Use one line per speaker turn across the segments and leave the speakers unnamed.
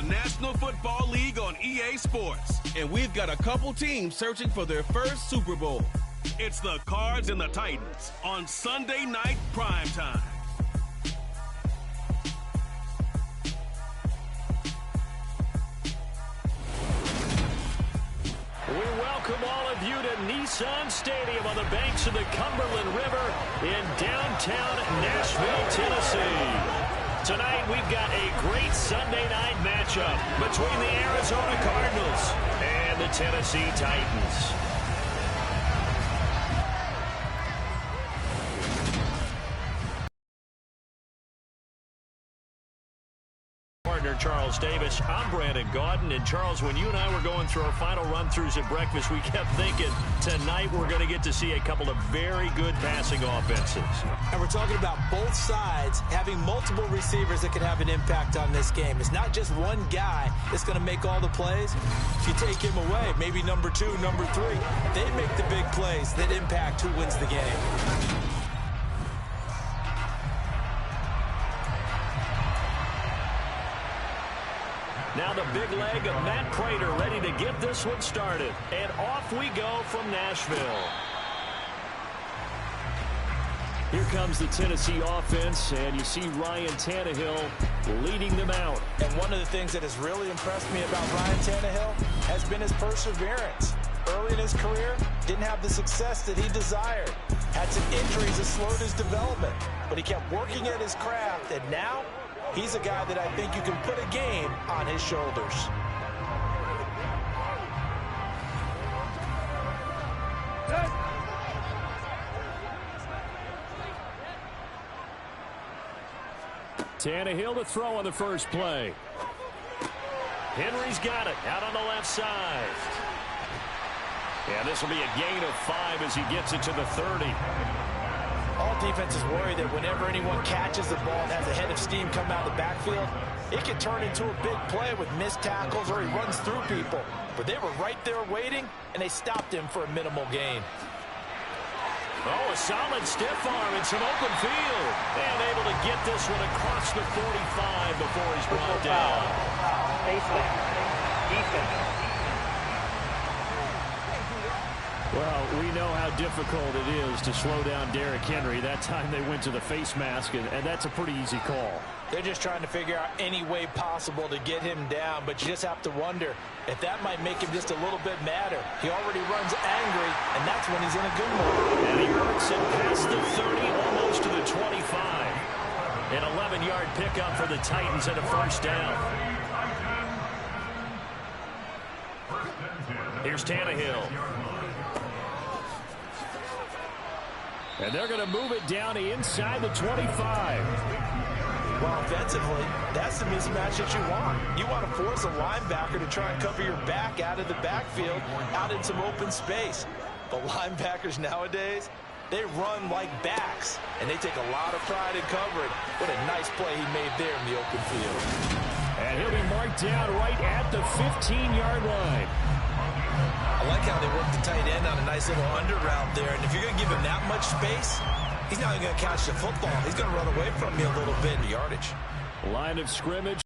the National Football League on EA Sports. And we've got a couple teams searching for their first Super Bowl. It's the Cards and the Titans on Sunday night primetime.
We welcome all of you to Nissan Stadium on the banks of the Cumberland River in downtown Nashville, Tennessee. Tonight, we've got a great Sunday night matchup between the Arizona Cardinals and the Tennessee Titans. Partner Charles Davis. I'm Brandon Gaudin. And Charles, when you and I were going through our final run-throughs at breakfast, we kept thinking tonight we're going to get to see a couple of very good passing offenses.
And we're talking about both sides having multiple receivers that can have an impact on this game. It's not just one guy that's going to make all the plays. If you take him away, maybe number 2, number 3, they make the big plays that impact who wins the game.
Now the big leg of Matt Prater ready to get this one started. And off we go from Nashville. Here comes the Tennessee offense, and you see Ryan Tannehill leading them out.
And one of the things that has really impressed me about Ryan Tannehill has been his perseverance. Early in his career, didn't have the success that he desired. Had some injuries that slowed his development. But he kept working at his craft, and now he's a guy that I think you can put a game on his shoulders.
Tannehill to throw on the first play. Henry's got it out on the left side. And this will be a gain of 5 as he gets it to the 30.
All defenses worry that whenever anyone catches the ball and has a head of steam come out of the backfield, it can turn into a big play with missed tackles or he runs through people. But they were right there waiting, and they stopped him for a minimal gain.
Oh, a solid stiff arm in some open field. And able to get this one across the 45 before he's brought down.
Defense.
Well, we know how difficult it is to slow down Derrick Henry. That time they went to the face mask, and that's a pretty easy call.
They're just trying to figure out any way possible to get him down, but you just have to wonder if that might make him just a little bit madder. He already runs angry, and that's when he's in a good mood.
And he works it past the 30, almost to the 25. An 11-yard pickup for the Titans and a first down. Here's Tannehill. And they're going to move it down inside the 25.
Well, offensively, that's the mismatch that you want. You want to force a linebacker to try and cover your back out of the backfield, out in some open space. But linebackers nowadays, they run like backs, and they take a lot of pride in covering. What a nice play he made there in the open field.
And he'll be marked down right at the 15-yard line.
I like how they work the tight end on a nice little under route there. And if you're going to give him that much space, he's not even going to catch the football. He's going to run away from me a little bit in yardage.
Line of scrimmage.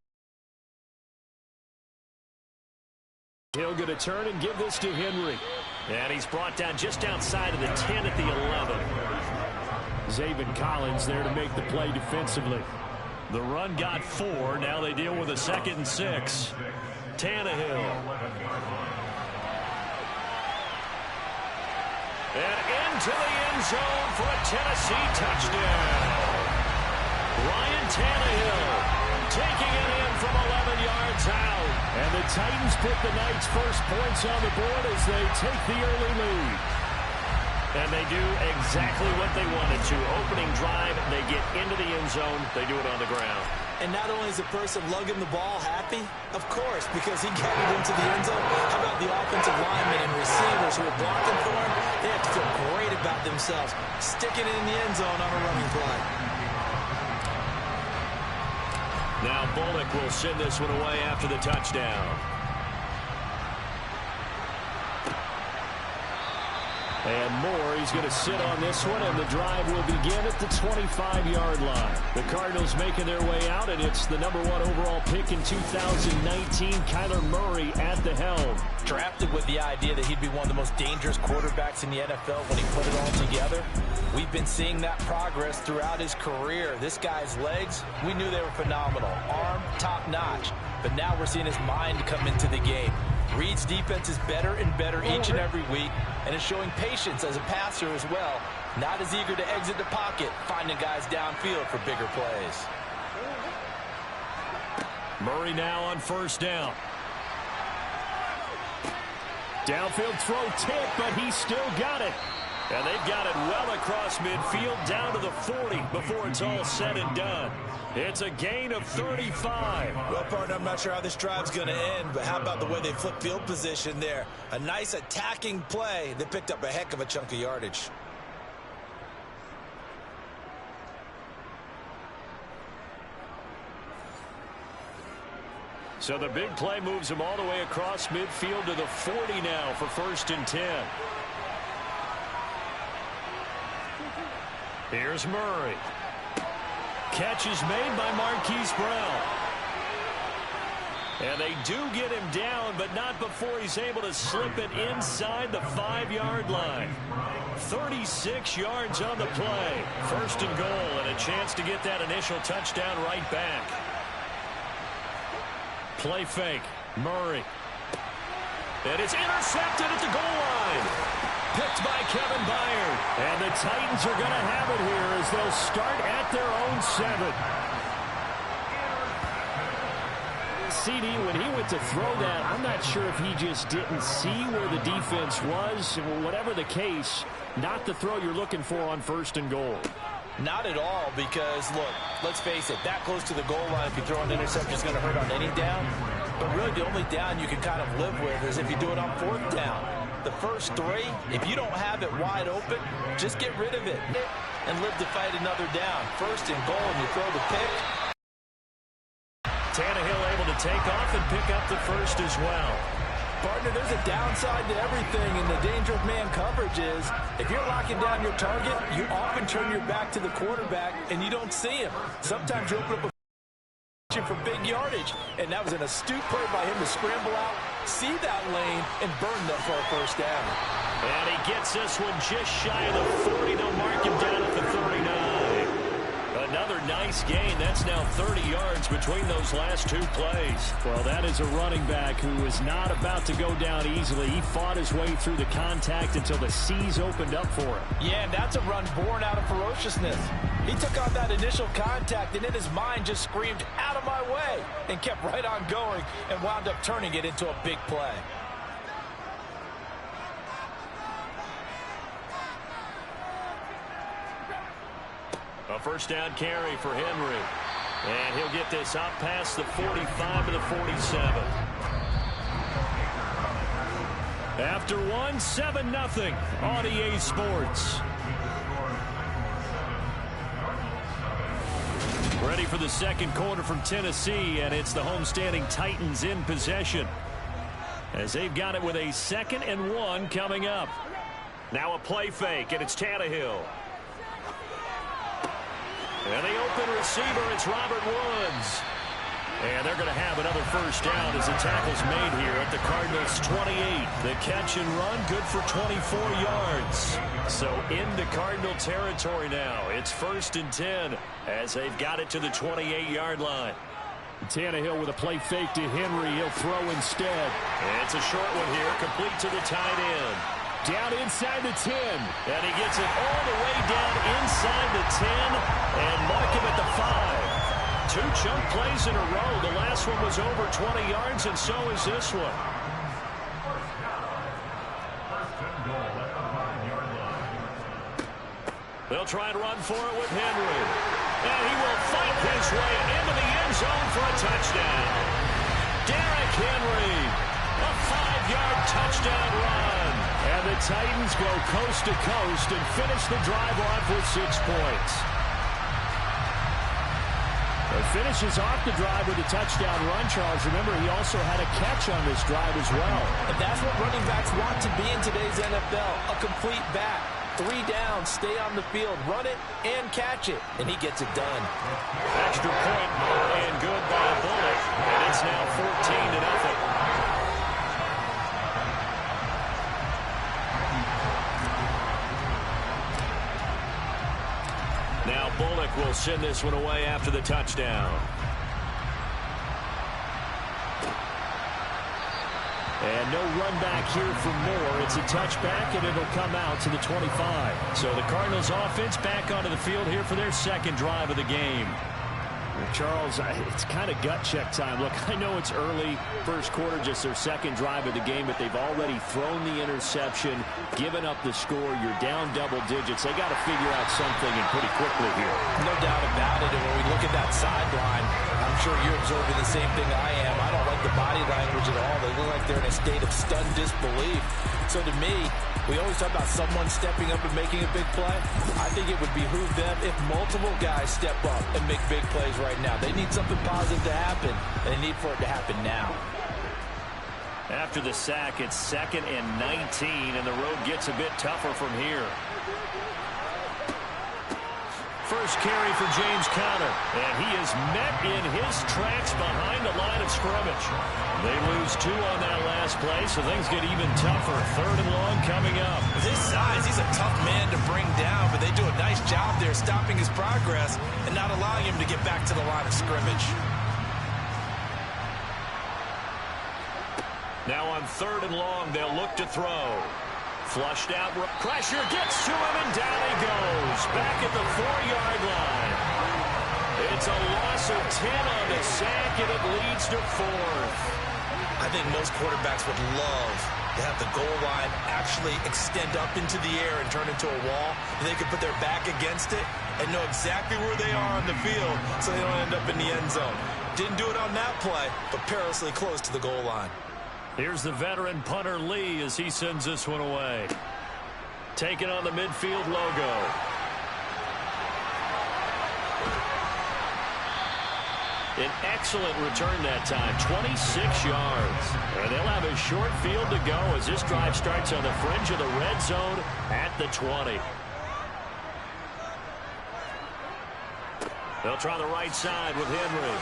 He'll get a turn and give this to Henry. And he's brought down just outside of the 10 at the 11. Zaven Collins there to make the play defensively. The run got 4. Now they deal with a 2nd and 6. Tannehill. And into the end zone for a Tennessee touchdown. Ryan Tannehill taking it in from 11 yards out. And the Titans put the Knights' first points on the board as they take the early lead. And they do exactly what they wanted to. Opening drive, they get into the end zone. They do it on the ground.
And not only is the person lugging the ball happy, of course, because he got it into the end zone. How about the offensive linemen and receivers who are blocking for him? They have to feel great about themselves, sticking it in the end zone on a running play.
Now Bullock will send this one away after the touchdown. And Moore, he's going to sit on this one, and the drive will begin at the 25-yard line. The Cardinals making their way out, and it's the #1 overall pick in 2019, Kyler Murray at the helm.
Drafted with the idea that he'd be one of the most dangerous quarterbacks in the NFL when he put it all together. We've been seeing that progress throughout his career. This guy's legs, we knew they were phenomenal. Arm, top-notch. But now we're seeing his mind come into the game. Reed's defense is better and better each and every week, and is showing patience as a passer as well. Not as eager to exit the pocket, finding guys downfield for bigger plays.
Murray now on first down. Downfield throw tip, but he still got it. And they've got it well across midfield down to the 40 before it's all said and done. It's a gain of 35.
Well, partner, I'm not sure how this drive's going to end, but how about the way they flip field position there? A nice attacking play. They picked up a heck of a chunk of yardage.
So the big play moves him all the way across midfield to the 40 now for 1st and 10. Here's Murray. Catch is made by Marquise Brown. And they do get him down, but not before he's able to slip it inside the 5-yard line. 36 yards on the play. 1st and goal, and a chance to get that initial touchdown right back. Play fake. Murray. And it's intercepted at the goal line. Picked by Kevin Byard. And the Titans are going to have it here as they'll start at their own 7. CD, when he went to throw that, I'm not sure if he just didn't see where the defense was. Whatever the case, not the throw you're looking for on 1st and goal.
Not at all, because, look, let's face it, that close to the goal line, if you throw an interception, is going to hurt on any down. But really, the only down you can kind of live with is if you do it on 4th down. The first 3, if you don't have it wide open, just get rid of it and live to fight another down. 1st and goal, and you throw the pick.
Tannehill able to take off and pick up the 1st as well.
Partner, there's a downside to everything, and the danger of man coverage is if you're locking down your target, you often turn your back to the quarterback, and you don't see him. Sometimes you open up a for big yardage, and that was an astute play by him to scramble out, see that lane, and burn them for a 1st down.
And he gets this one just shy of the 40. They'll mark him down at the 39. Another nice gain. That's now 30 yards between those last 2 plays. Well, that is a running back who is not about to go down easily. He fought his way through the contact until the seas opened up for him.
Yeah, and that's a run born out of ferociousness. He took on that initial contact, and in his mind just screamed, "Out of my way," and kept right on going and wound up turning it into a big play.
A 1st down carry for Henry. And he'll get this out past the 45 to the 47. After 1, 7-0 on EA Sports. Ready for the 2nd quarter from Tennessee, and it's the homestanding Titans in possession, as they've got it with a 2nd and 1 coming up. Now a play fake, and it's Tannehill. And the open receiver, it's Robert Woods. And they're going to have another 1st down as the tackle's made here at the Cardinals' 28. The catch and run, good for 24 yards. So into Cardinal territory now. It's 1st and 10 as they've got it to the 28-yard line. Tannehill with a play fake to Henry. He'll throw instead. And it's a short one here, complete to the tight end. Down inside the 10. And he gets it all the way down inside the 10 and mark him at the 5. 2 chunk plays in a row. The last one was over 20 yards, and so is this one. They'll try and run for it with Henry. And he will fight his way into the end zone for a touchdown. Derrick Henry, a 5-yard touchdown run. And the Titans go coast to coast and finish the drive off with 6 points. A Finishes off the drive with a touchdown run, Charles. Remember, he also had a catch on this drive as well.
And that's what running backs want to be in today's NFL, a complete back. 3 down, stay on the field, run it, and catch it. And he gets it done.
Extra point, and good by Bullock. And it's now 14-0. Now Bullock will send this one away after the touchdown. And no run back here for Moore. It's a touchback, and it'll come out to the 25. So the Cardinals offense back onto the field here for their second drive of the game. Charles, it's kind of gut check time. Look, I know it's early, first quarter, just their second drive of the game, but they've already thrown the interception, given up the score. You're down double digits. They got to figure out something, and pretty quickly here.
No doubt about it. And when we look at that sideline, I'm sure you're observing the same thing I am. I don't like the body language at all. They look like they're in a state of stunned disbelief. So to me, we always talk about someone stepping up and making a big play. I think it would behoove them if multiple guys step up and make big plays right now. They need something positive to happen, and they need for it to happen now.
After the sack, it's 2nd and 19, and the road gets a bit tougher from here. First carry for James Conner, and he is met in his tracks behind the line of scrimmage. They lose 2 on that last play, so things get even tougher. 3rd and long coming up.
With his size, he's a tough man to bring down, but they do a nice job there stopping his progress and not allowing him to get back to the line of scrimmage.
Now on 3rd and long, they'll look to throw. Flushed out. Pressure gets to him, and down he goes. Back at the 4-yard line. It's a loss of 10 on the sack, and it leads to 4th.
I think most quarterbacks would love to have the goal line actually extend up into the air and turn into a wall, and they can put their back against it and know exactly where they are on the field so they don't end up in the end zone. Didn't do it on that play, but perilously close to the goal line.
Here's the veteran punter Lee as he sends this one away. Taking on the midfield logo. An excellent return that time, 26 yards. And they'll have a short field to go as this drive starts on the fringe of the red zone at the 20. They'll try the right side with Henry.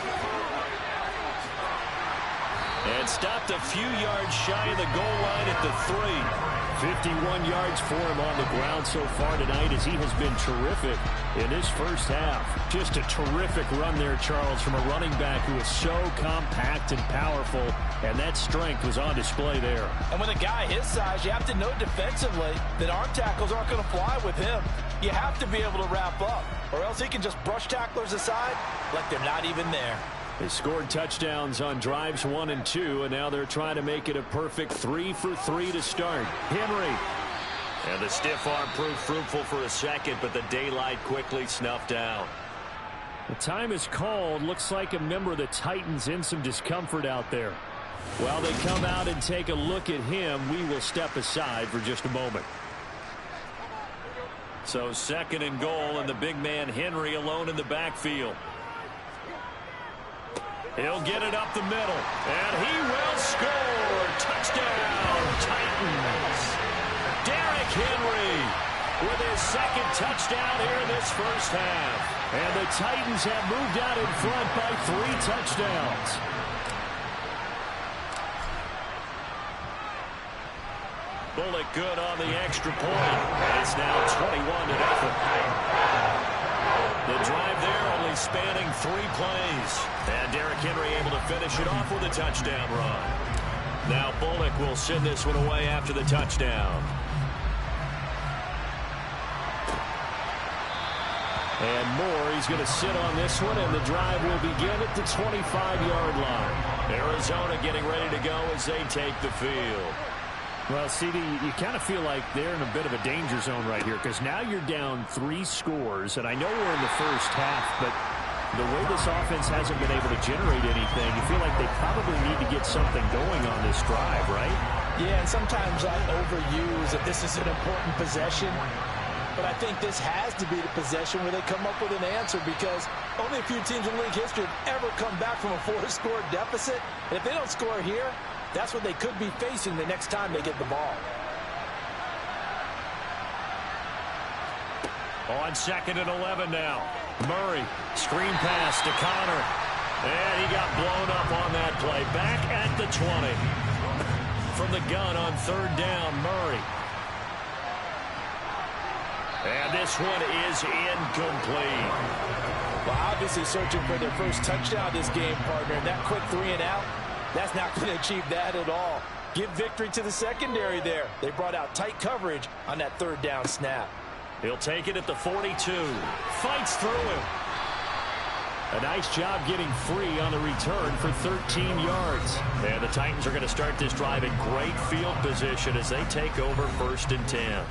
And stopped a few yards shy of the goal line at the 3. 51 yards for him on the ground so far tonight as he has been terrific in his first half. Just a terrific run there, Charles, from a running back who is so compact and powerful, and that strength was on display there.
And with a guy his size, you have to know defensively that arm tackles aren't going to fly with him. You have to be able to wrap up, or else he can just brush tacklers aside like they're not even there.
They scored touchdowns on drives 1 and 2, and now they're trying to make it a perfect 3 for 3 to start. Henry. And the stiff arm proved fruitful for a second, but the daylight quickly snuffed out. The time is called. Looks like a member of the Titans in some discomfort out there. While they come out and take a look at him, we will step aside for just a moment. So 2nd and goal, and the big man Henry alone in the backfield. He'll get it up the middle, and he will score. Touchdown, Titans. Derrick Henry with his 2nd touchdown here in this first half. And the Titans have moved out in front by 3 touchdowns. Bullock good on the extra point. And it's now 21-0. The drive there only spanning 3 plays. And Derrick Henry able to finish it off with a touchdown run. Now Bullock will send this one away after the touchdown. And Moore, he's going to sit on this one, and the drive will begin at the 25-yard line. Arizona getting ready to go as they take the field. Well, CD, you kind of feel like they're in a bit of a danger zone right here because now you're down 3 scores, and I know we're in the first half, but the way this offense hasn't been able to generate anything, you feel like they probably need to get something going on this drive, right?
Yeah, and sometimes I overuse that this is an important possession. But I think this has to be the possession where they come up with an answer, because only a few teams in league history have ever come back from a 4-score deficit. And if they don't score here, that's what they could be facing the next time they get the ball.
On 2nd and 11 now. Murray, screen pass to Connor. And he got blown up on that play. Back at the 20. From the gun on 3rd down, Murray. And this one is incomplete.
Well, obviously searching for their first touchdown this game, partner. And that quick 3 and out, that's not going to achieve that at all. Give victory to the secondary there. They brought out tight coverage on that 3rd down snap.
He'll take it at the 42. Fights through him. A nice job getting free on the return for 13 yards. And the Titans are going to start this drive in great field position as they take over 1st and 10.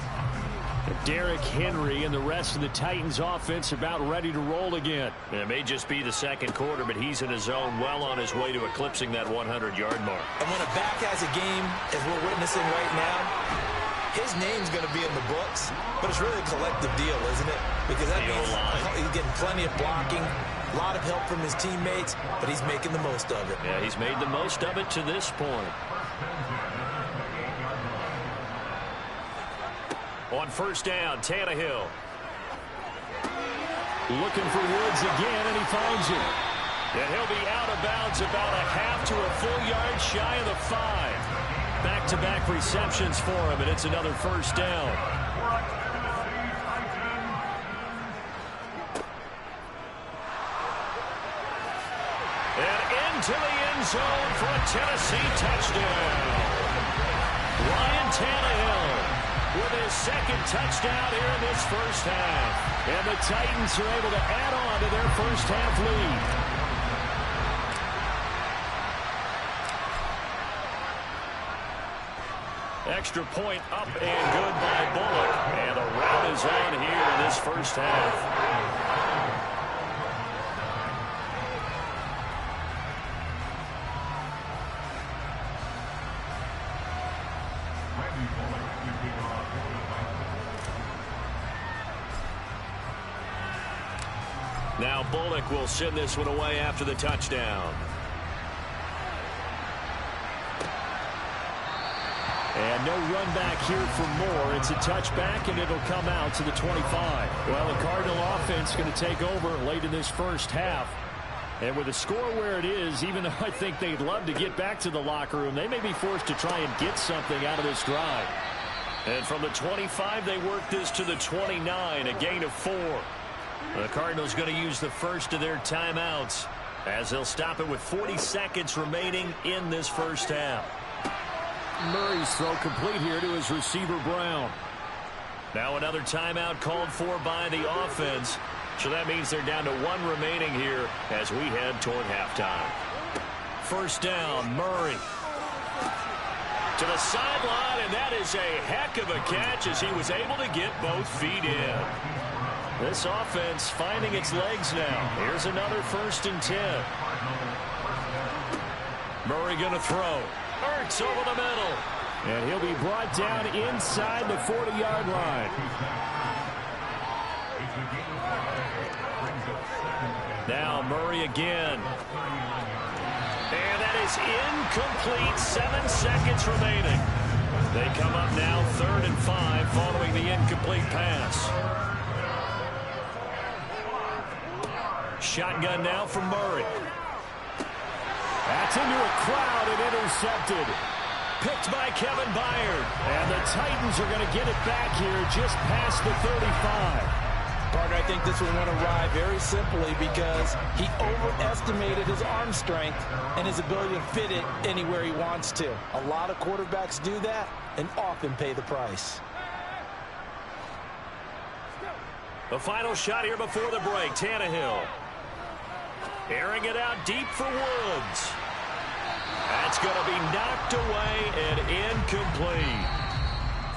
Derrick Henry and the rest of the Titans offense about ready to roll again. It may just be the 2nd quarter, but he's in his zone, well on his way to eclipsing that 100-yard mark.
And when a back has a game, as we're witnessing right now, his name's going to be in the books, but it's really a collective deal, isn't it? Because that means he's getting plenty of blocking, a lot of help from his teammates, but he's making the most of it.
Yeah, he's made the most of it to this point. On 1st down, Tannehill. Looking for Woods again, and he finds him. And he'll be out of bounds about a half to a full yard shy of the 5. Back-to-back receptions for him, and it's another 1st down. And into the end zone for a Tennessee touchdown. Ryan Tannehill with his 2nd touchdown here in this 1st half. And the Titans are able to add on to their 1st half lead. Extra point up and good by Bullock. And the rout is on here in this 1st half. Now Bullock will send this one away after the touchdown. And no run back here for more. It's a touchback, and it'll come out to the 25. Well, the Cardinal offense going to take over late in this 1st half. And with the score where it is, even though I think they'd love to get back to the locker room, they may be forced to try and get something out of this drive. And from the 25, they work this to the 29, a gain of 4. The Cardinals going to use the first of their timeouts as they'll stop it with 40 seconds remaining in this 1st half. Murray's throw complete here to his receiver, Brown. Now another timeout called for by the offense. So that means they're down to 1 remaining here as we head toward halftime. 1st down, Murray. To the sideline, and that is a heck of a catch as he was able to get both feet in. This offense finding its legs now. Here's another 1st and 10. Murray going to throw. Ertz over the middle. And he'll be brought down inside the 40-yard line. Now Murray again. And that is incomplete. 7 seconds remaining. They come up now 3rd and 5 following the incomplete pass. Shotgun now from Murray. That's into a crowd and intercepted. Picked by Kevin Byard. And the Titans are going to get it back here just past the 35.
Partner, I think this one went awry very simply because he overestimated his arm strength and his ability to fit it anywhere he wants to. A lot of quarterbacks do that and often pay the price.
The final shot here before the break. Tannehill. Airing it out deep for Woods. That's going to be knocked away and incomplete.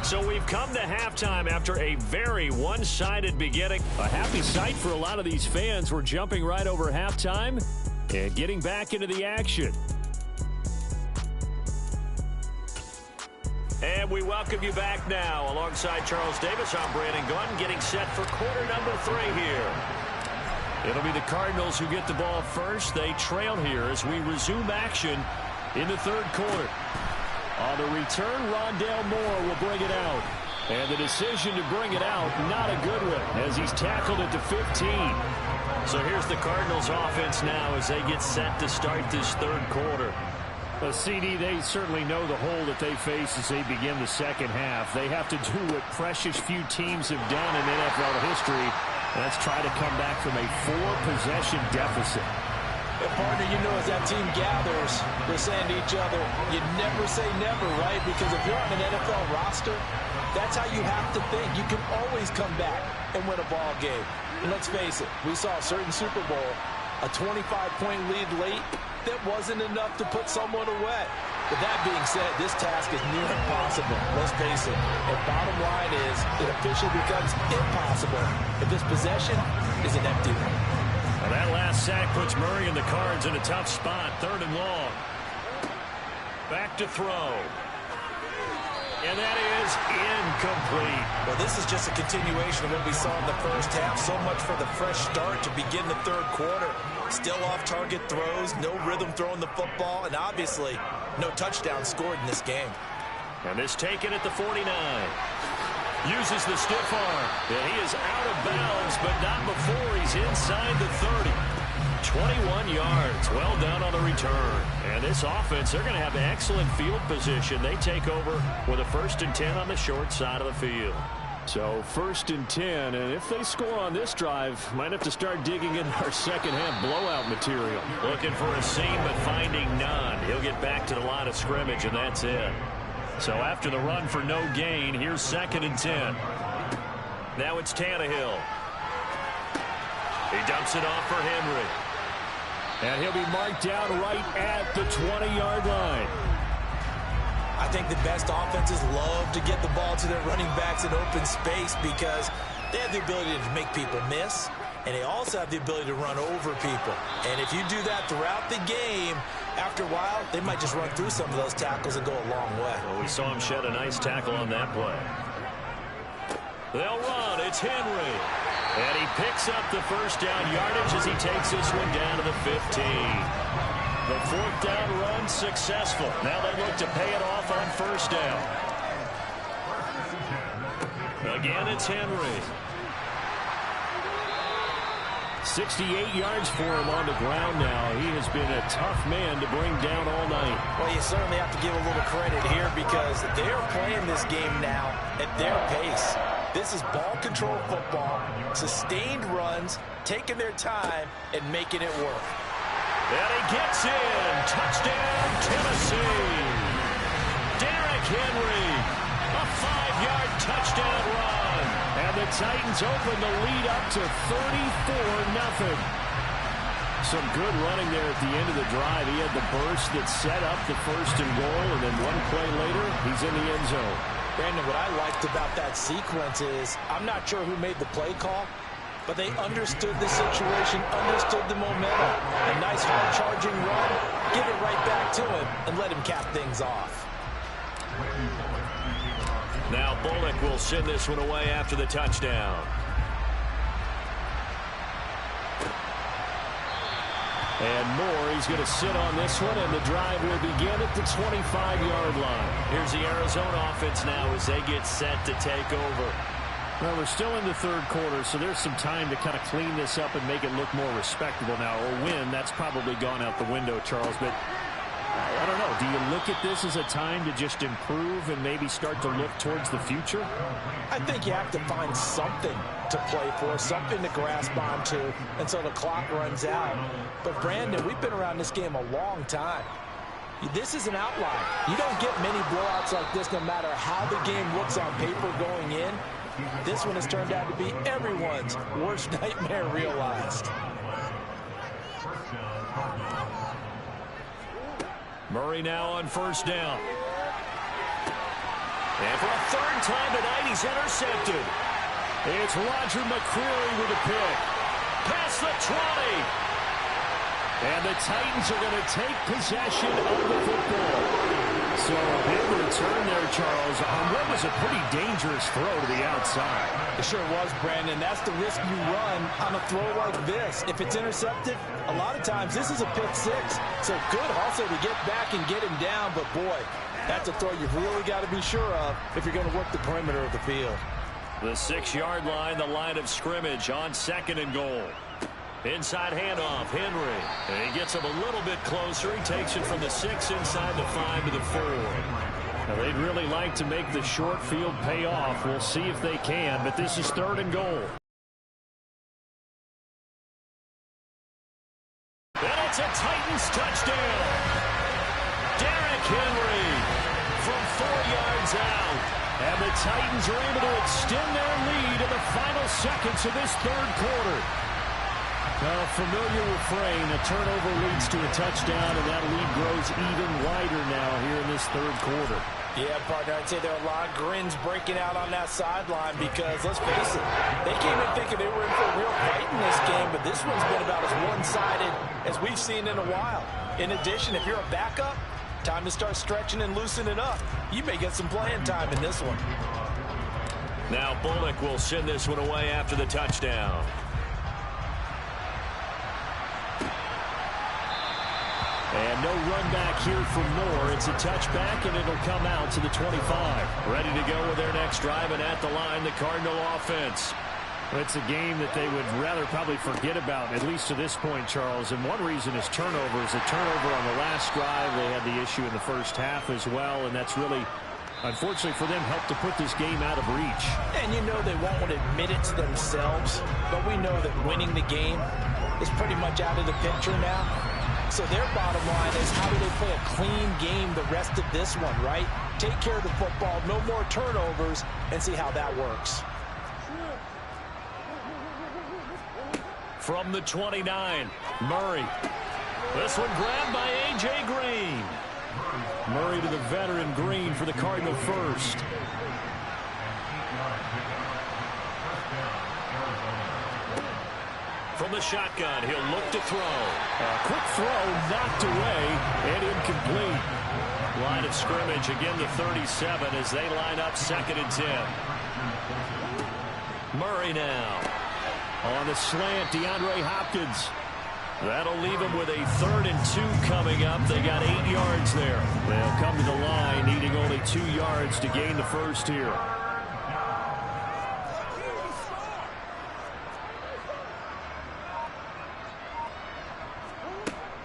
So we've come to halftime after a very one-sided beginning. A happy sight for a lot of these fans. We're jumping right over halftime and getting back into the action. And And we welcome you back now. Alongside Charles Davis, I'm Brandon Gunn, getting set for quarter number 3 here. It'll be the Cardinals who get the ball first. They trail here as we resume action in the third quarter. On the return, Rondale Moore will bring it out. And the decision to bring it out, not a good one, as he's tackled it to 15. So here's the Cardinals offense now as they get set to start this third quarter.
CD, they certainly know the hole that they face as they begin the second half. They have to do what precious few teams have done in NFL history. That's try to come back from a 4-possession deficit.
And partner, you know, as that team gathers, they're saying to each other, you never say never, right? Because if you're on an NFL roster, that's how you have to think. You can always come back and win a ball game. And let's face it, we saw a certain Super Bowl, a 25-point lead late, that wasn't enough to put someone away. But that being said, this task is near impossible. Let's face it. And bottom line is, it officially becomes impossible if this possession is an empty one.
Well, that last sack puts Murray and the Cards in a tough spot. 3rd and long. Back to throw. And that is incomplete.
Well, this is just a continuation of what we saw in the first half. So much for the fresh start to begin the third quarter. Still off-target throws, no rhythm throwing the football, and obviously no touchdown scored in this game.
And this taken at the 49. Uses the stiff arm. And he is out of bounds, but not before he's inside the 30. 21 yards. Well done on the return. And this offense, they're going to have excellent field position. They take over with a 1st and 10 on the short side of the field.
So 1st and 10, and if they score on this drive, might have to start digging in our second half blowout material.
Looking for a seam, but finding none. He'll get back to the line of scrimmage, and that's it. So after the run for no gain, here's 2nd and 10. Now it's Tannehill. He dumps it off for Henry.
And he'll be marked down right at the 20-yard line.
I think the best offenses love to get the ball to their running backs in open space because they have the ability to make people miss, and they also have the ability to run over people. And if you do that throughout the game, after a while, they might just run through some of those tackles and go a long way.
Well, we saw him shed a nice tackle on that play. They'll run. It's Henry. And he picks up the 1st down yardage as he takes this one down to the 15. The 4th down run successful. Now they look to pay it off on 1st down. Again, it's Henry.
68 yards for him on the ground now. He has been a tough man to bring down all night.
Well, you certainly have to give a little credit here because they're playing this game now at their pace. This is ball control football, sustained runs, taking their time, and making it work.
And he gets in. Touchdown, Tennessee. Derrick Henry. A 5-yard touchdown run.
And the Titans open the lead up to 34-0. Some good running there at the end of the drive. He had the burst that set up the 1st and goal, and then one play later, he's in the end zone.
Brandon, what I liked about that sequence is I'm not sure who made the play call, but they understood the situation, understood the momentum. A nice hard-charging run, give it right back to him, and let him cap things off.
Now Bullock will send this one away after the touchdown.
And Moore, he's going to sit on this one, and the drive will begin at the 25-yard line.
Here's the Arizona offense now as they get set to take over.
Well, we're still in the third quarter, so there's some time to kind of clean this up and make it look more respectable now. Or win, that's probably gone out the window, Charles. But I don't know. Do you look at this as a time to just improve and maybe start to look towards the future?
I think you have to find something to play for, something to grasp onto until the clock runs out. But, Brandon, we've been around this game a long time. This is an outlier. You don't get many blowouts like this no matter how the game looks on paper going in. This one has turned out to be everyone's worst nightmare realized.
Murray now on 1st down. And for a 3rd time tonight, he's intercepted.
It's Roger McCreary with a pick.
Past the 20.
And the Titans are going to take possession of the football. So a big return there, Charles, on what was a pretty dangerous throw to the outside.
It sure was, Brandon. That's the risk you run on a throw like this. If it's intercepted, a lot of times this is a pick six. So good also to get back and get him down. But, boy, that's a throw you've really got to be sure of if you're going to work the perimeter of the field.
The 6-yard line, the line of scrimmage on 2nd and goal. Inside handoff, Henry. And he gets him a little bit closer. He takes it from the 6 inside the 5 to the 4.
Now, they'd really like to make the short field pay off. We'll see if they can, but this is 3rd and goal.
And it's a Titans touchdown. Derrick Henry from 4 yards out. And the Titans are able to extend their lead in the final seconds of this 3rd quarter. Well, familiar refrain, a turnover leads to a touchdown, and that lead grows even wider now here in this 3rd quarter.
Yeah, partner, I'd say there are a lot of grins breaking out on that sideline because, let's face it, they came in thinking they were in for a real fight in this game, but this one's been about as one-sided as we've seen in a while. In addition, if you're a backup, time to start stretching and loosening up. You may get some playing time in this one.
Now Bullock will send this one away after the touchdown.
And no run back here for Moore. It's a touchback, and it'll come out to the 25.
Ready to go with their next drive, and at the line, the Cardinal offense.
It's a game that they would rather probably forget about, at least to this point, Charles. And one reason is turnovers. A turnover on the last drive. They had the issue in the first half as well, and that's really, unfortunately for them, helped to put this game out of reach.
And you know they won't admit it to themselves, but we know that winning the game is pretty much out of the picture now. So their bottom line is, how do they play a clean game the rest of this one, right? Take care of the football, no more turnovers, and see how that works.
From the 29, Murray. This one grabbed by A.J. Green.
Murray to the veteran Green for the Cardinal first.
From the shotgun, he'll look to throw.
A quick throw knocked away and incomplete.
Line of scrimmage, again the 37 as they line up 2nd and 10. Murray now.
On the slant, DeAndre Hopkins.
That'll leave them with a 3rd and 2 coming up. They got 8 yards there.
They'll come to the line, needing only 2 yards to gain the first here.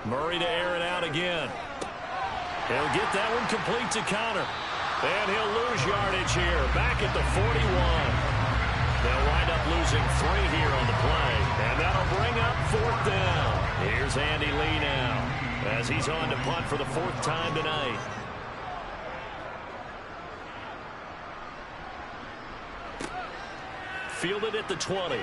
Murray to air it out again. He'll get that one complete to Connor. And he'll lose yardage here. Back at the 41. They'll wind up losing 3 here on the play. And that'll bring up 4th down. Here's Andy Lee now as he's on to punt for the 4th time tonight. Fielded at the 20.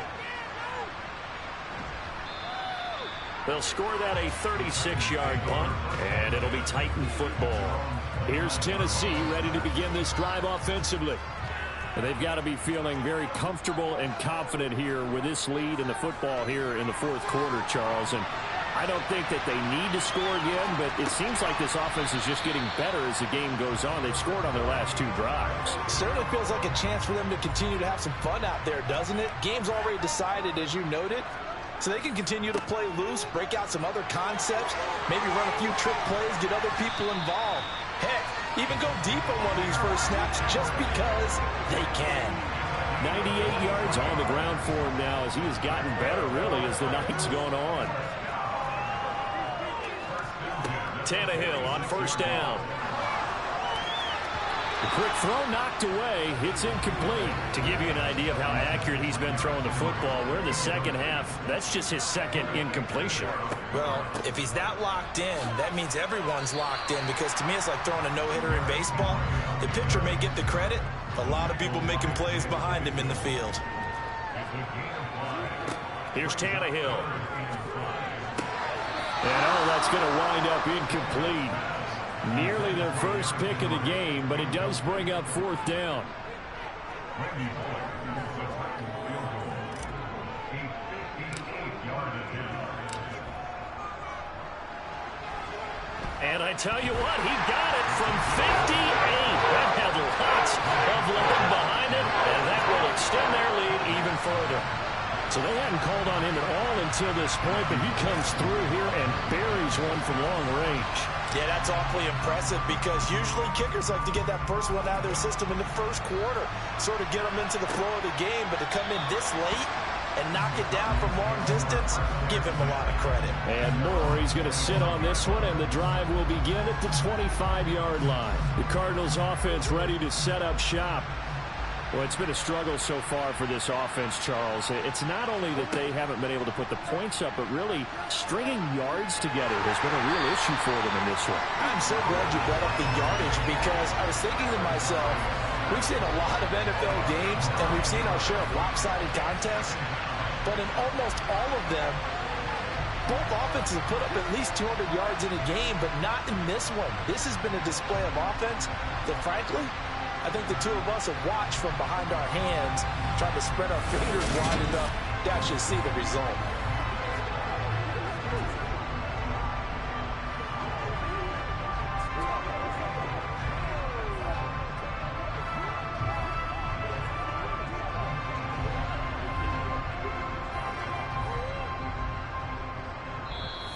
They'll score that a 36-yard punt, and it'll be Titan football.
Here's Tennessee ready to begin this drive offensively. And they've got to be feeling very comfortable and confident here with this lead in the football here in the 4th quarter, Charles. And I don't think that they need to score again, but it seems like this offense is just getting better as the game goes on. They've scored on their last 2 drives.
Certainly feels like a chance for them to continue to have some fun out there, doesn't it? Game's already decided, as you noted. So they can continue to play loose, break out some other concepts, maybe run a few trick plays, get other people involved. Heck, even go deep on one of these first snaps just because they can.
98 yards on the ground for him now as he has gotten better, really, as the night's going on.
Tannehill on 1st down.
The quick throw knocked away. It's incomplete.
To give you an idea of how accurate he's been throwing the football, we're in the 2nd half. That's just his 2nd incompletion.
Well, if he's that locked in, that means everyone's locked in, because to me it's like throwing a no-hitter in baseball. The pitcher may get the credit, a lot of people making plays behind him in the field.
Here's Tannehill.
And that's going to wind up incomplete. Nearly their first pick of the game, but it does bring up 4th down.
And I tell you what, he got it from 58. So they hadn't called on him at all until this point, but he comes through here and buries one from long range.
Yeah, that's awfully impressive because usually kickers like to get that first one out of their system in the first quarter, sort of get them into the flow of the game, but to come in this late and knock it down from long distance, give him a lot of credit.
And more, he's going to sit on this one, and the drive will begin at the 25-yard line. The Cardinals offense ready to set up shop. Well, it's been a struggle so far for this offense, Charles. It's not only that they haven't been able to put the points up, but really stringing yards together has been a real issue for them in this one.
I'm so glad you brought up the yardage because I was thinking to myself, we've seen a lot of NFL games, and we've seen our share of lopsided contests, but in almost all of them, both offenses have put up at least 200 yards in a game, but not in this one. This has been a display of offense that, frankly, I think the two of us have watched from behind our hands, trying to spread our fingers wide enough to actually see the result.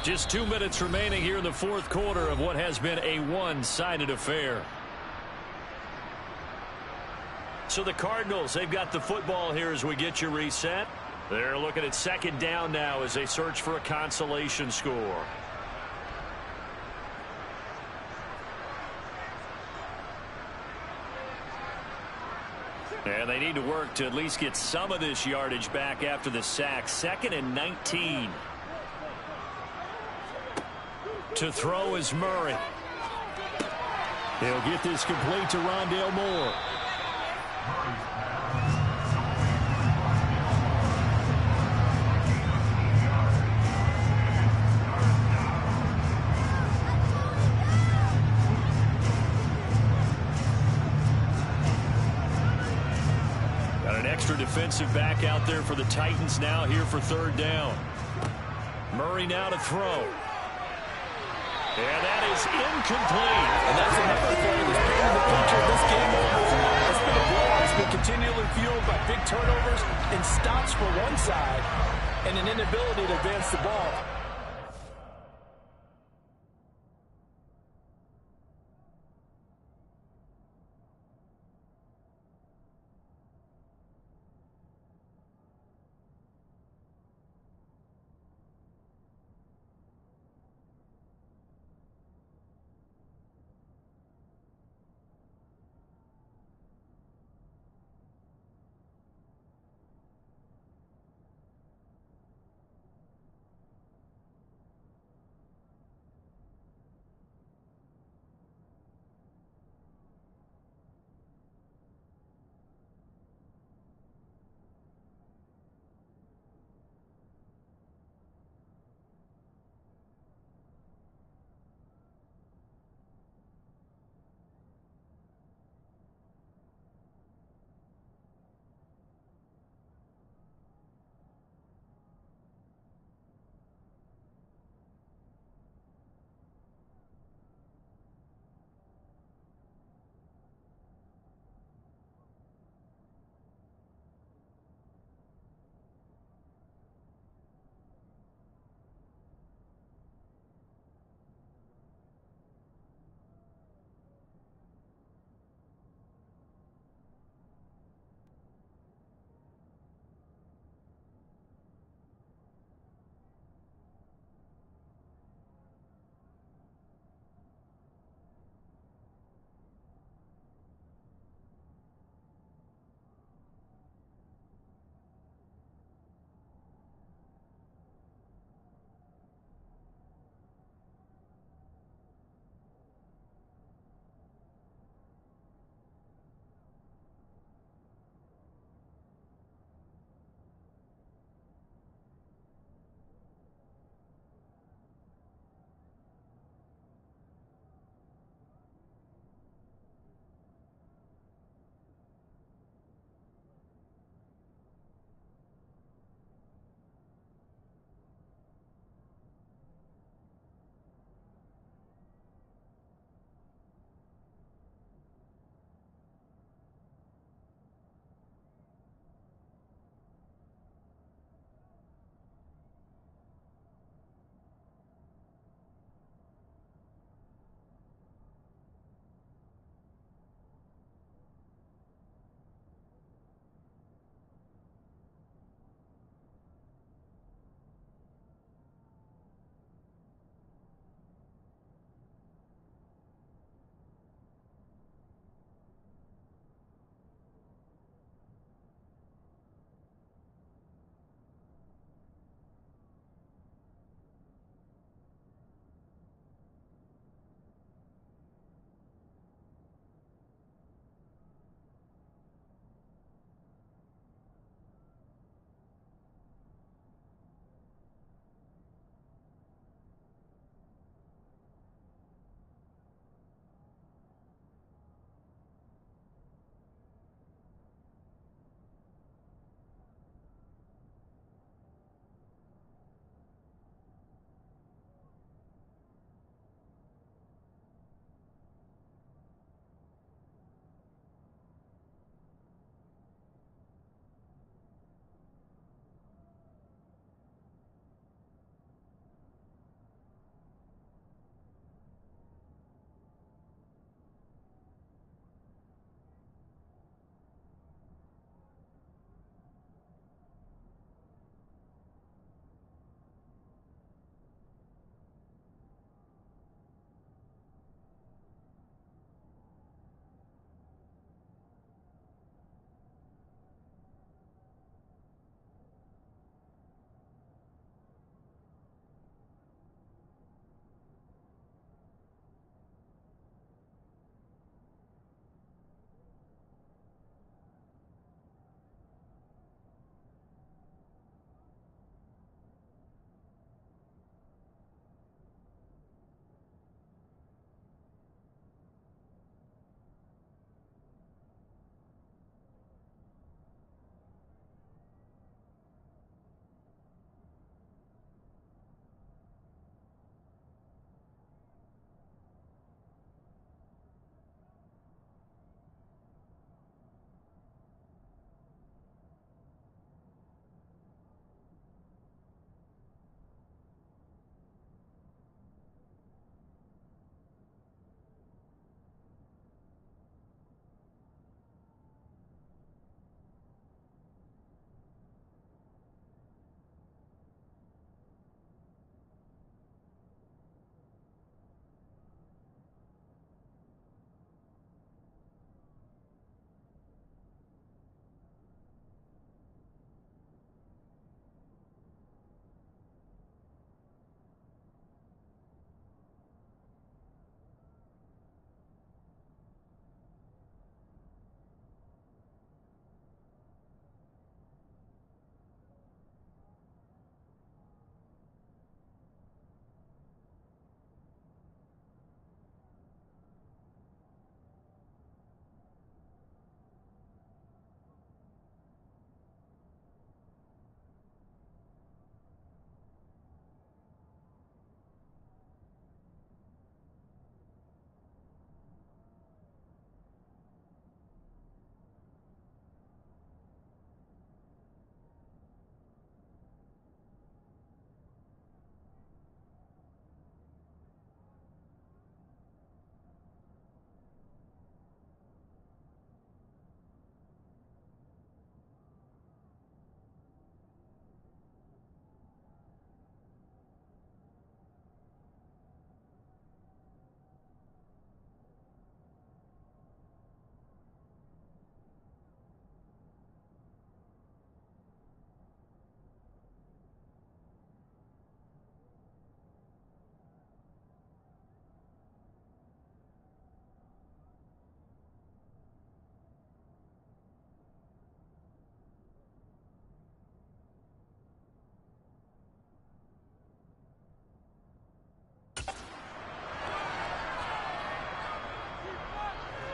Just 2 minutes remaining here in the fourth quarter of what has been a one-sided affair. So the Cardinals, they've got the football here as we get you reset. They're looking at second down now as they search for a consolation score. And they need to work to at least get some of this yardage back after the sack. 2nd and 19. To throw is Murray. He'll get this complete to Rondale Moore. Got an extra defensive back out there for the Titans now here for third down. Murray now to throw. And that is incomplete.
And that's another play that's painting the picture of this game overall. It's been a blowout. It's been continually fueled by big turnovers and stops for one side and an inability to advance the ball.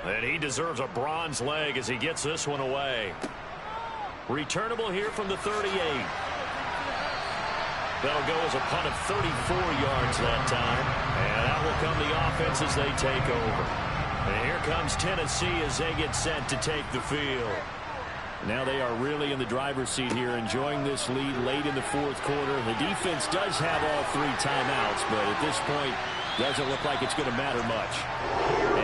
And he deserves a bronze leg as he gets this one away. Returnable here from the 38. That'll go as a punt of 34 yards that time. And out will come the offense as they take over. And here comes Tennessee as they get set to take the field. Now they are really in the driver's seat here, enjoying this lead late in the fourth quarter. The defense does have all 3 timeouts, but at this point, doesn't look like it's going to matter much.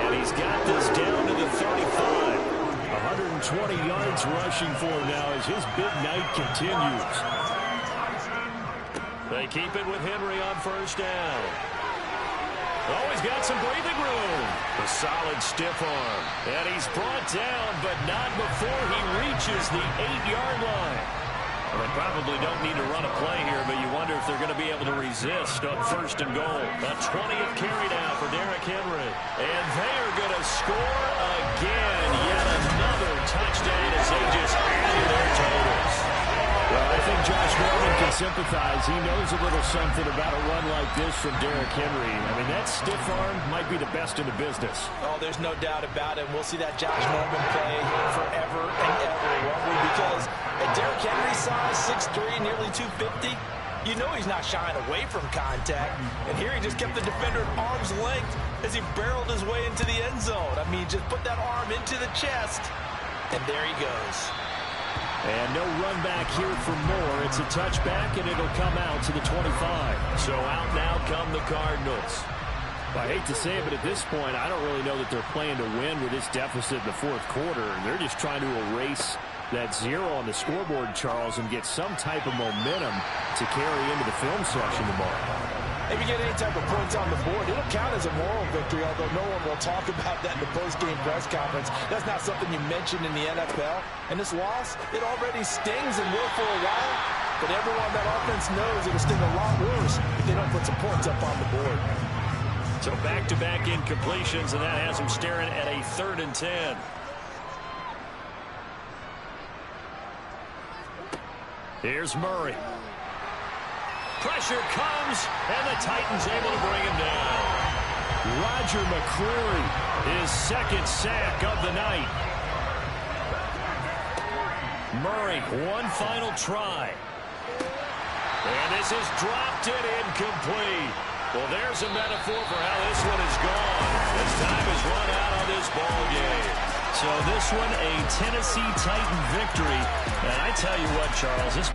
And he's got this down to the 35. 120 yards rushing for him now as his big night continues. They keep it with Henry on first down. Oh, he's got some breathing room. A solid stiff arm. And he's brought down, but not before he reaches the 8-yard line. Well, they probably don't need to run a play here, but you wonder if they're going to be able to resist on first and goal. A 20th carry now for Derrick Henry. And they are going to score again. Yet another touchdown as they just add to their totals. Well, I think Josh Norman can sympathize. He knows a little something about a run like this from Derrick Henry. I mean, that stiff arm might be the best in the business.
Oh, there's no doubt about it. We'll see that Josh Norman play forever and ever, won't we? Because at Derrick Henry's size, 6'3", nearly 250, you know he's not shying away from contact. And here he just kept the defender at arm's length as he barreled his way into the end zone. I mean, just put that arm into the chest, and there he goes.
And no run back here for Moore. It's a touchback, and it'll come out to the 25.
So out now come the Cardinals.
I hate to say it, but at this point, I don't really know that they're playing to win with this deficit in the fourth quarter. They're just trying to erase that 0 on the scoreboard, Charles, and get some type of momentum to carry into the film session tomorrow.
If you get any type of points on the board, it'll count as a moral victory, although no one will talk about that in the post-game press conference. That's not something you mentioned in the NFL. And this loss, it already stings and will for a while, but everyone on that offense knows it'll sting a lot worse if they don't put some points up on the board.
So back-to-back incompletions, and that has them staring at a 3rd and 10. Here's Murray. Pressure comes, and the Titans able to bring him down.
Roger McCreary,
his 2nd sack of the night. Murray, one final try. And this is dropped and incomplete. Well, there's a metaphor for how this one is gone. As time has run out on this ball game.
So this one, a Tennessee Titan victory. And I tell you what, Charles, this